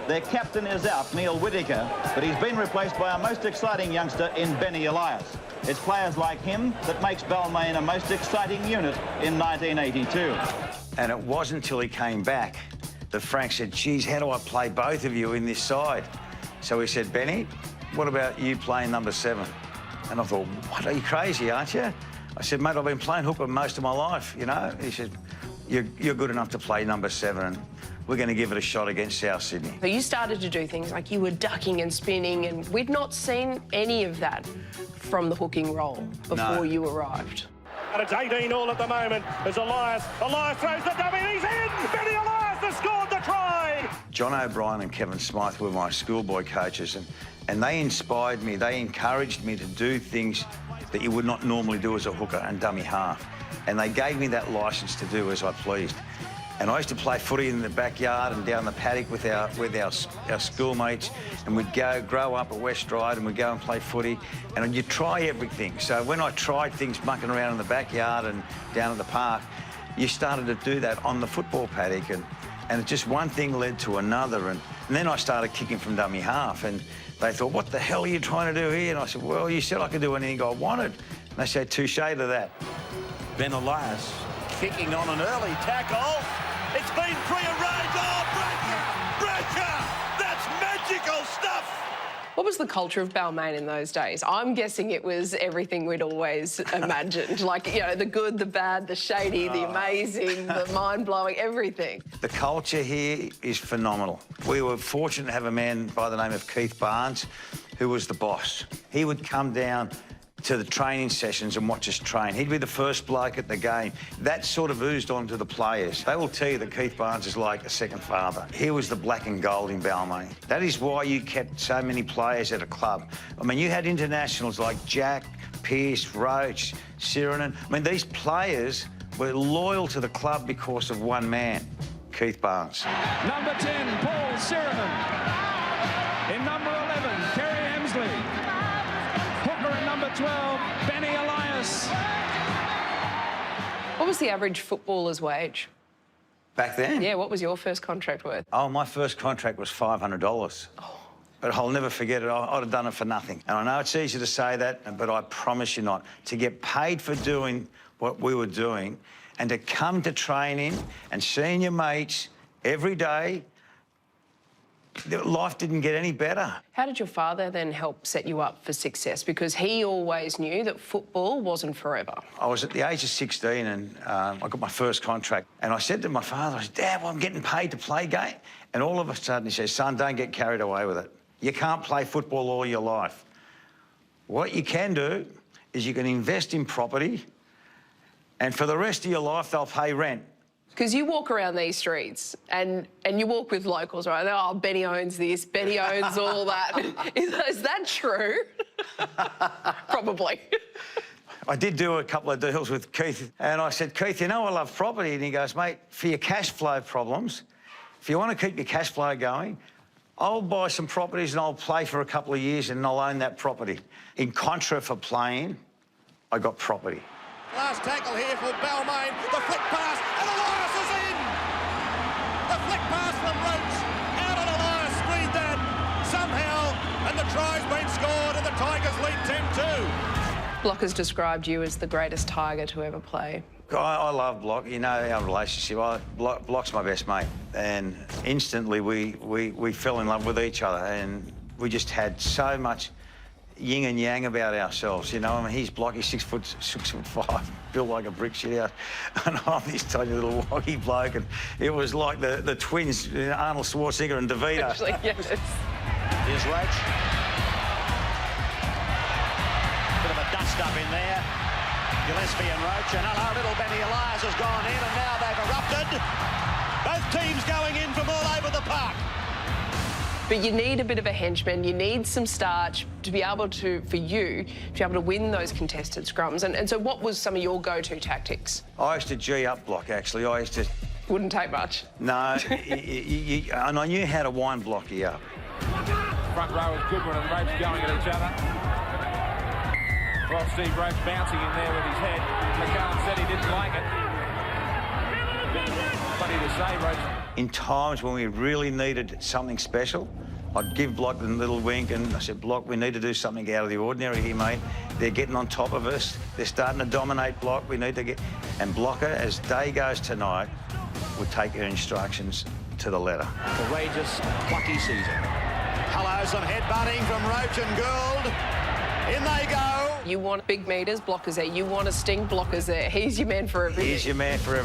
Their captain is out, Neil Whittaker, but he's been replaced by our most exciting youngster in Benny Elias. It's players like him that makes Balmain a most exciting unit in 1982. And it wasn't until he came back that Frank said, geez, how do I play both of you in this side? So he said, Benny, what about you playing number 7? And I thought, what, are you crazy, aren't you? I said, mate, I've been playing hooker most of my life, you know? He said, you're good enough to play number 7, and we're going to give it a shot against South Sydney. So you started to do things like you were ducking and spinning, and we'd not seen any of that from the hooking role before you arrived. And it's 18-all at the moment as Elias throws the dummy, he's in! Benny Elias has scored the try! John O'Brien and Kevin Smythe were my schoolboy coaches, and they inspired me, they encouraged me to do things that you would not normally do as a hooker and dummy half. And they gave me that licence to do as I pleased. And I used to play footy in the backyard and down the paddock with our schoolmates, and we'd grow up at West Ryde, and we'd go and play footy, and you'd try everything. So when I tried things mucking around in the backyard and down at the park, you started to do that on the football paddock, and just one thing led to another, and then I started kicking from dummy half, and they thought, what the hell are you trying to do here? And I said, well, you said I could do anything I wanted. And they said, touche to that. Ben Elias kicking on an early tackle. It's been prearranged. Oh, breaker! That's magical stuff! What was the culture of Balmain in those days? I'm guessing it was everything we'd always imagined. Like, you know, the good, the bad, the shady, the amazing, the mind-blowing, everything. The culture here is phenomenal. We were fortunate to have a man by the name of Keith Barnes, who was the boss. He would come down to the training sessions and watch us train. He'd be the first bloke at the game. That sort of oozed on to the players. They will tell you that Keith Barnes is like a second father. He was the black and gold in Balmain. That is why you kept so many players at a club. I mean, you had internationals like Jack, Pearce, Roach, Siranen. I mean, these players were loyal to the club because of one man, Keith Barnes. Number 10, Paul Siranen. In number 11, Kerry Hemsley. Hooker in number 12, Benny Elias. What was the average footballer's wage? Back then? Yeah, what was your first contract worth? Oh, my first contract was $500. Oh. But I'll never forget it. I'd have done it for nothing. And I know it's easy to say that, but I promise you not. To get paid for doing what we were doing and to come to training and seeing your mates every day, life didn't get any better. How did your father then help set you up for success? Because he always knew that football wasn't forever. I was at the age of 16 and I got my first contract. And I said to my father, I said, Dad, well, I'm getting paid to play game. And all of a sudden he says, son, don't get carried away with it. You can't play football all your life. What you can do is you can invest in property, and for the rest of your life, they'll pay rent. Because you walk around these streets and you walk with locals, right? Oh, Benny owns this, Benny owns all that. Is that true? Probably. I did do a couple of deals with Keith, and I said, Keith, you know I love property. And he goes, mate, for your cash flow problems, if you want to keep your cash flow going, I'll buy some properties and I'll play for a couple of years and I'll own that property. In contra for playing, I got property. Last tackle here for Balmain. The flick pass, and Elias is in! The flick pass from Roach. How did Elias screen that? Somehow, and the try's been scored, and the Tigers lead 10-2. Block has described you as the greatest Tiger to ever play. I love Block. You know our relationship. Block's my best mate. And instantly we fell in love with each other, and we just had so much yin and yang about ourselves, you know. I mean, he's Block, he's 6'5", built like a brick shit out, and I'm this tiny little woggy bloke, and it was like the twins, Arnold Schwarzenegger and DeVito. Actually, yes. Here's Roach. Bit of a dust-up in there. Gillespie and Roach, and hello, little Benny Elias has gone in, and now they've erupted. Both teams going in from all over the park. But you need a bit of a henchman, you need some starch to be able to, for you, to be able to win those contested scrums. And so what was some of your go-to tactics? I used to G up Block, actually. I used to... Wouldn't take much. No, and I knew how to wind Blocky up. Front row is Goodwin and Roach going at each other. Well, Steve Roach bouncing in there with his head. McCann said he didn't like it. Funny to say, Roach in times when we really needed something special, I'd give Block the little wink and I said, Block, we need to do something out of the ordinary here, mate. They're getting on top of us. They're starting to dominate Block. We need to get... And Blocker, as day goes tonight, would take her instructions to the letter. Courageous, plucky season. Hello, some headbutting from Roach and Gould. In they go. You want big meters, Blocker's there. You want a sting, Blocker's there. He's your man for everything. He's your man for everything.